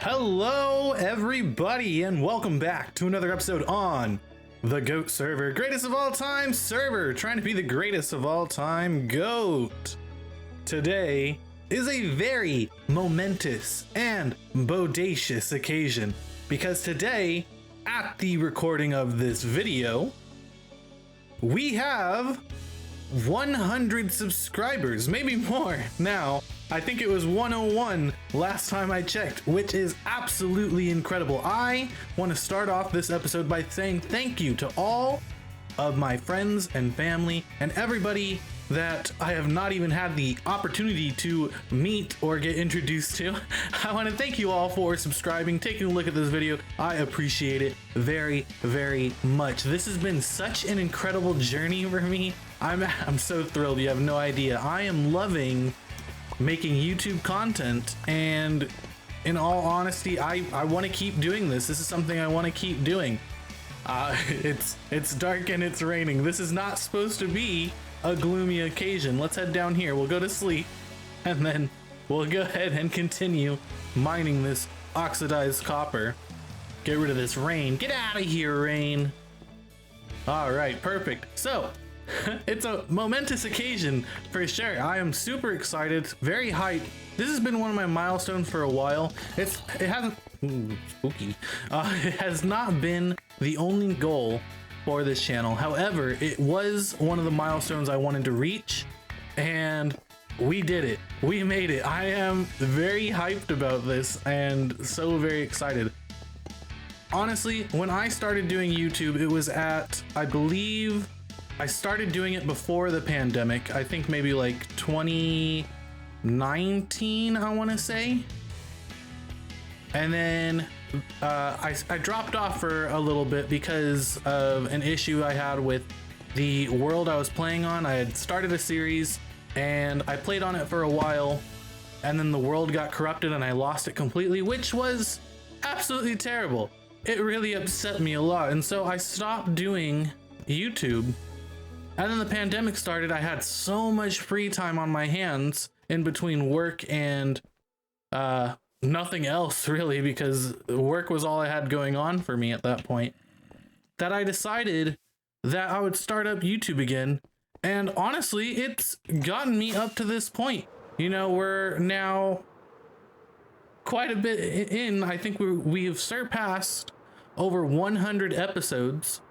Hello everybody and welcome back to another episode on the GOAT server, greatest of all time server, trying to be the greatest of all time GOAT. Today is a very momentous and bodacious occasion because today, at the recording of this video, we have 100 subscribers, maybe more now. I think it was 101 last time I checked, which is absolutely incredible. I want to start off this episode by saying thank you to all of my friends and family and everybody that I have not even had the opportunity to meet or get introduced to. I want to thank you all for subscribing, taking a look at this video. I appreciate it very, very much. This has been such an incredible journey for me. I'm so thrilled. You have no idea. I am loving making YouTube content, and in all honesty, I want to keep doing this. This is something I want to keep doing. It's dark and it's raining. This is not supposed to be a gloomy occasion. Let's head down here. We'll go to sleep and then we'll go ahead and continue mining this oxidized copper. Get rid of this rain. Get out of here, rain. All right, perfect. So it's a momentous occasion for sure. I am super excited, very hyped. This has been one of my milestones for a while. It hasn't spooky. It has not been the only goal for this channel. However, it was one of the milestones I wanted to reach, and we did it. We made it. I am very hyped about this and so very excited. Honestly, when I started doing YouTube, it was at, I believe, I started doing it before the pandemic. I think maybe like 2019, I want to say. And then I dropped off for a little bit because of an issue I had with the world I was playing on. I had started a series and I played on it for a while, and then the world got corrupted and I lost it completely, which was absolutely terrible. It really upset me a lot. And so I stopped doing YouTube. And then the pandemic started. I had so much free time on my hands in between work and nothing else really, because work was all I had going on for me at that point, that I decided that I would start up YouTube again. And honestly, it's gotten me up to this point. You know, we're now quite a bit in. I think we've surpassed over 100 episodes.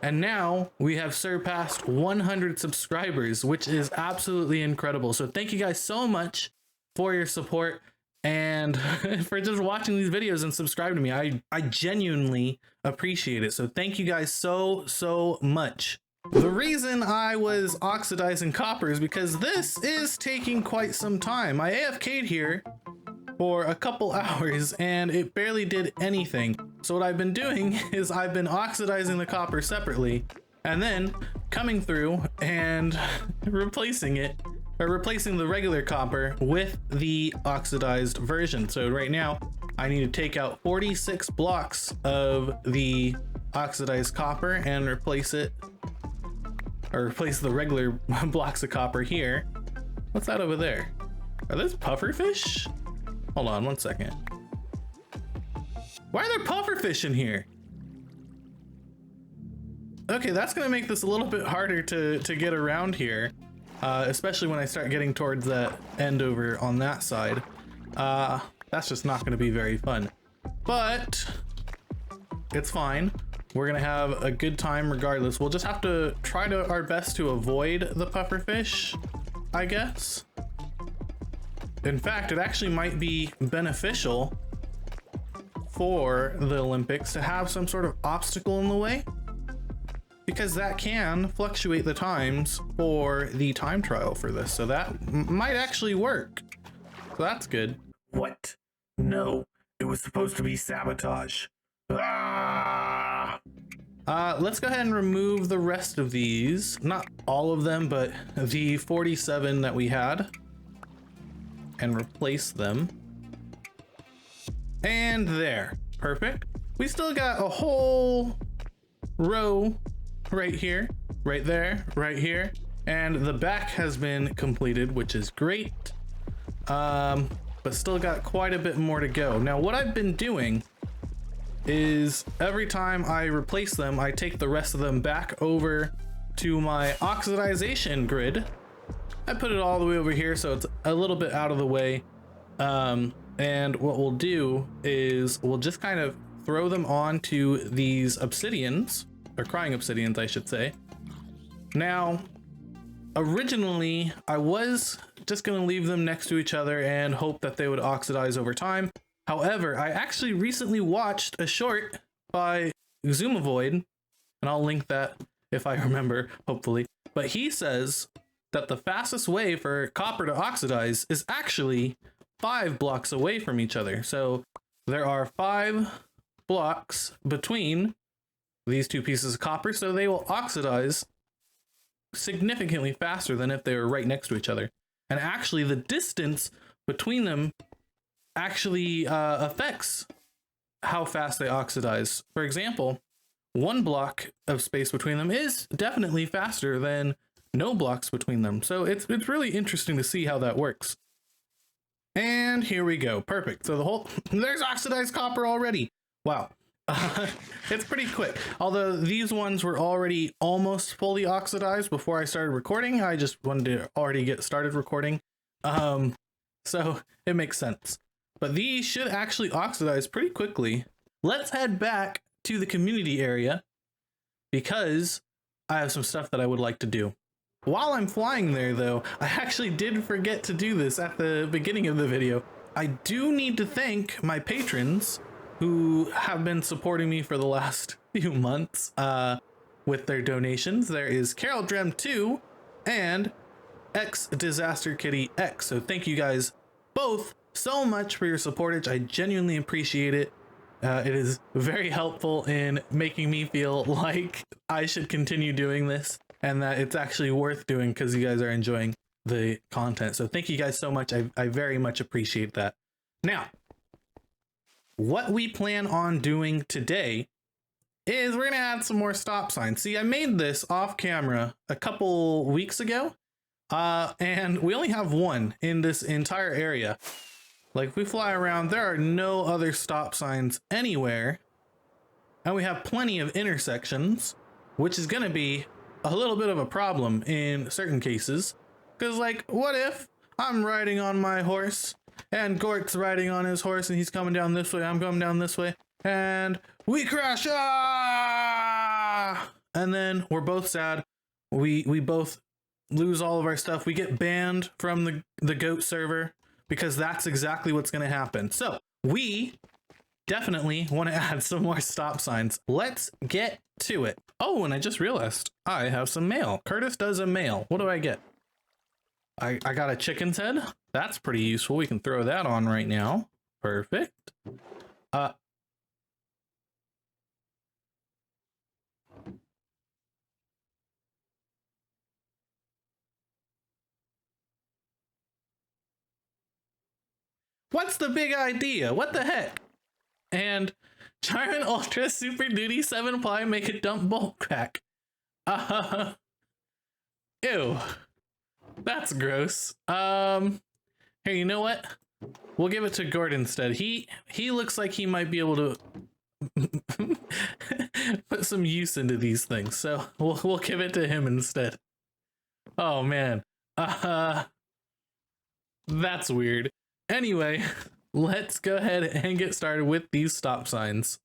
And now we have surpassed 100 subscribers, which is absolutely incredible. So thank you guys so much for your support and for just watching these videos and subscribing to me. I genuinely appreciate it. So thank you guys so much. The reason I was oxidizing copper is because this is taking quite some time. I AFK'd here for a couple hours and it barely did anything. So what I've been doing is I've been oxidizing the copper separately and then coming through and replacing the regular copper with the oxidized version. So right now I need to take out 46 blocks of the oxidized copper and replace the regular blocks of copper here. What's that over there? Are those pufferfish? Hold on one second. Why are there pufferfish in here? Okay, that's gonna make this a little bit harder to get around here, especially when I start getting towards that end over on that side. That's just not gonna be very fun, but it's fine. We're gonna have a good time regardless. We'll just have to try our best to avoid the pufferfish, I guess. In fact, it actually might be beneficial for the Olympics to have some sort of obstacle in the way, because that can fluctuate the times for the time trial for this. So that might actually work. So that's good. What? No, it was supposed to be sabotage. Ah! Let's go ahead and remove the rest of these. Not all of them, but the 47 that we had, and replace them. And there, perfect. We still got a whole row right here, right there, right here. And the back has been completed, which is great. but still got quite a bit more to go. Now, what I've been doing is every time I replace them, I take the rest of them back over to my oxidization grid. I put it all the way over here so it's a little bit out of the way. And what we'll do is we'll just kind of throw them onto these obsidians, or crying obsidians, I should say. Now, originally, I was just going to leave them next to each other and hope that they would oxidize over time. However, I actually recently watched a short by Zoomavoid, and I'll link that if I remember, hopefully. But he says that the fastest way for copper to oxidize is actually 5 blocks away from each other. So there are 5 blocks between these 2 pieces of copper, so they will oxidize significantly faster than if they were right next to each other. And actually, the distance between them actually affects how fast they oxidize. For example, 1 block of space between them is definitely faster than no blocks between them. So it's really interesting to see how that works. And here we go. Perfect. So there's oxidized copper already. Wow. It's pretty quick. Although these ones were already almost fully oxidized before I started recording. I just wanted to already get started recording. So it makes sense. But these should actually oxidize pretty quickly. Let's head back to the community area because I have some stuff that I would like to do. While I'm flying there though, I actually did forget to do this at the beginning of the video. I do need to thank my patrons who have been supporting me for the last few months with their donations. There is Carol Drem 2 and X Disaster Kitty X. So thank you guys both so much for your support. I genuinely appreciate it. It is very helpful in making me feel like I should continue doing this and that it's actually worth doing because you guys are enjoying the content. So thank you guys so much. I very much appreciate that. Now, what we plan on doing today is we're gonna add some more stop signs. See, I made this off camera a couple weeks ago, and we only have one in this entire area. Like if we fly around, there are no other stop signs anywhere, and we have plenty of intersections, which is gonna be a little bit of a problem in certain cases. Because like, what if I'm riding on my horse and Gort's riding on his horse and he's coming down this way, I'm coming down this way, and we crash, and then we're both sad. We both lose all of our stuff. We get banned from the GOAT server because that's exactly what's going to happen. So we definitely want to add some more stop signs. Let's get to it. Oh, and I just realized I have some mail. Curtis does a mail. What do I get? I got a chicken's head. That's pretty useful. We can throw that on right now. Perfect. What's the big idea? What the heck? And Charmin Ultra Super Duty 7 ply make a dump bolt crack. Ew. That's gross. Here, you know what? We'll give it to Gord instead. He looks like he might be able to put some use into these things. So we'll give it to him instead. Oh man. That's weird. Anyway, let's go ahead and get started with these stop signs.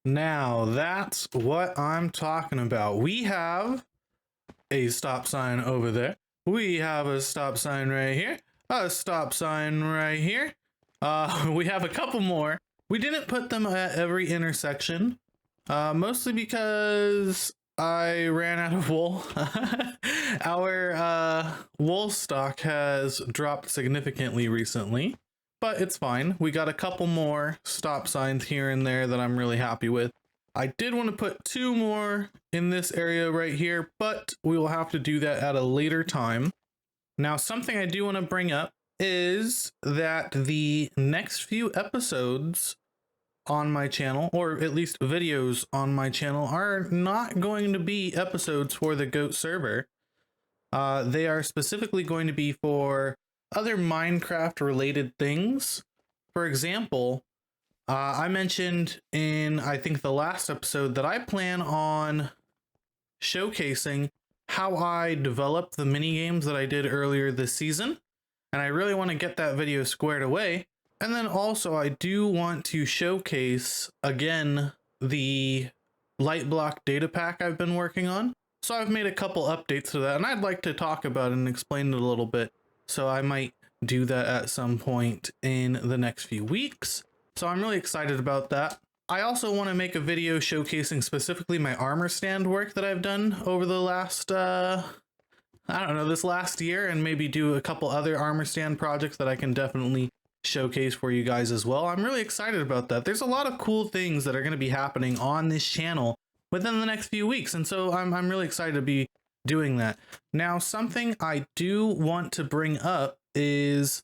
Now that's what I'm talking about. We have a stop sign over there. We have a stop sign right here. A stop sign right here. We have a couple more. We didn't put them at every intersection, mostly because I ran out of wool. Our wool stock has dropped significantly recently, but it's fine. We got a couple more stop signs here and there that I'm really happy with. I did want to put 2 more in this area right here, but we will have to do that at a later time. Now, something I do want to bring up is that the next few episodes on my channel, or at least videos on my channel, are not going to be episodes for the GOAT server. They are specifically going to be for other Minecraft related things. For example, I mentioned in, I think, the last episode that I plan on showcasing how I developed the mini games that I did earlier this season, and I really want to get that video squared away. And then also I do want to showcase again the light block data pack I've been working on. So I've made a couple updates to that, and I'd like to talk about it and explain it a little bit. So I might do that at some point in the next few weeks. So I'm really excited about that. I also want to make a video showcasing specifically my armor stand work that I've done over the last, this last year, and maybe do a couple other armor stand projects that I can definitely showcase for you guys as well. I'm really excited about that. There's a lot of cool things that are going to be happening on this channel within the next few weeks, and so I'm really excited to be doing that. Now, something I do want to bring up is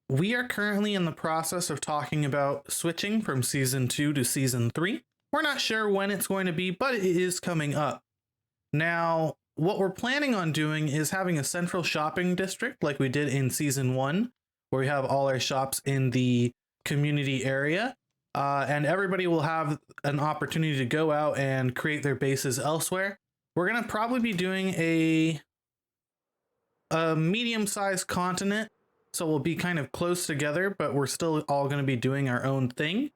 we are currently in the process of talking about switching from season 2 to season 3. We're not sure when it's going to be, but it is coming up. Now, what we're planning on doing is having a central shopping district like we did in season 1, where we have all our shops in the community area, and everybody will have an opportunity to go out and create their bases elsewhere. We're going to probably be doing a medium-sized continent, so we'll be kind of close together, but we're still all going to be doing our own thing.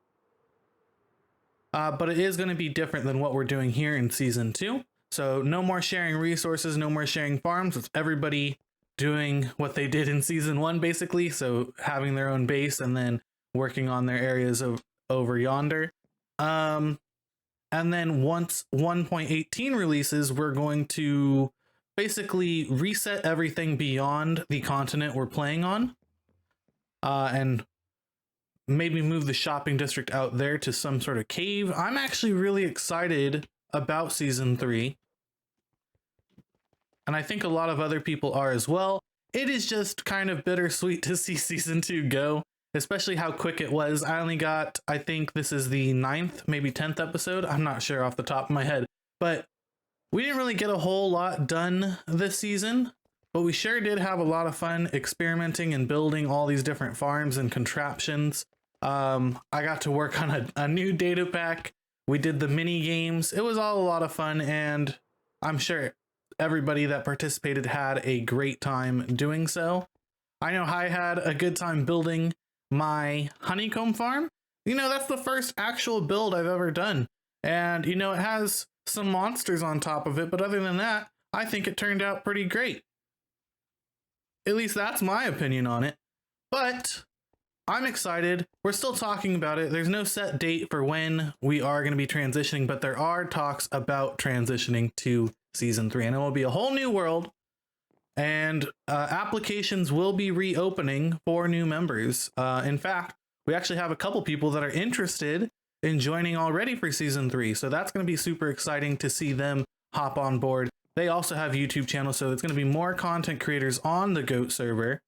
But it is going to be different than what we're doing here in season 2. So no more sharing resources, no more sharing farms. It's everybody doing what they did in season 1, basically. So having their own base and then working on their areas of over yonder. And then once 1.18 releases, we're going to basically reset everything beyond the continent we're playing on, and maybe move the shopping district out there to some sort of cave. I'm actually really excited about season 3, and I think a lot of other people are as well. It is just kind of bittersweet to see season 2 go, especially how quick it was. I only got, I think this is the 9th, maybe 10th episode. I'm not sure off the top of my head, but we didn't really get a whole lot done this season, but we sure did have a lot of fun experimenting and building all these different farms and contraptions. I got to work on a new data pack. We did the mini games. It was all a lot of fun, and I'm sure everybody that participated had a great time doing so. I know I had a good time building my honeycomb farm. You know, that's the first actual build I've ever done. And, you know, it has some monsters on top of it, but other than that, I think it turned out pretty great. At least that's my opinion on it. But I'm excited. We're still talking about it. There's no set date for when we are going to be transitioning, but there are talks about transitioning to season 3, and it will be a whole new world, and applications will be reopening for new members. In fact, we actually have a couple people that are interested in joining already for season 3, so that's going to be super exciting to see them hop on board. They also have YouTube channels, so it's going to be more content creators on the GOAT server.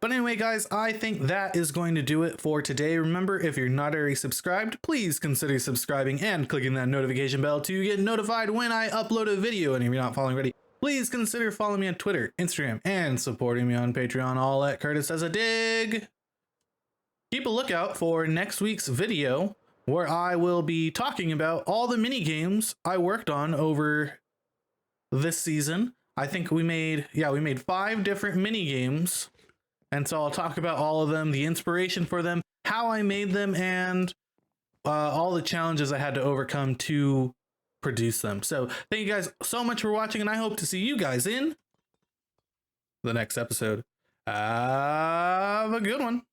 But anyway, guys, I think that is going to do it for today. Remember, if you're not already subscribed, please consider subscribing and clicking that notification bell to get notified when I upload a video. And if you're not following already, please consider following me on Twitter, Instagram, and supporting me on Patreon, all at CurtisDoesADig. Keep a lookout for next week's video, where I will be talking about all the mini games I worked on over this season. I think we made 5 different mini games, and so I'll talk about all of them, the inspiration for them, how I made them, and all the challenges I had to overcome to produce them. So thank you guys so much for watching, and I hope to see you guys in the next episode. Have a good one.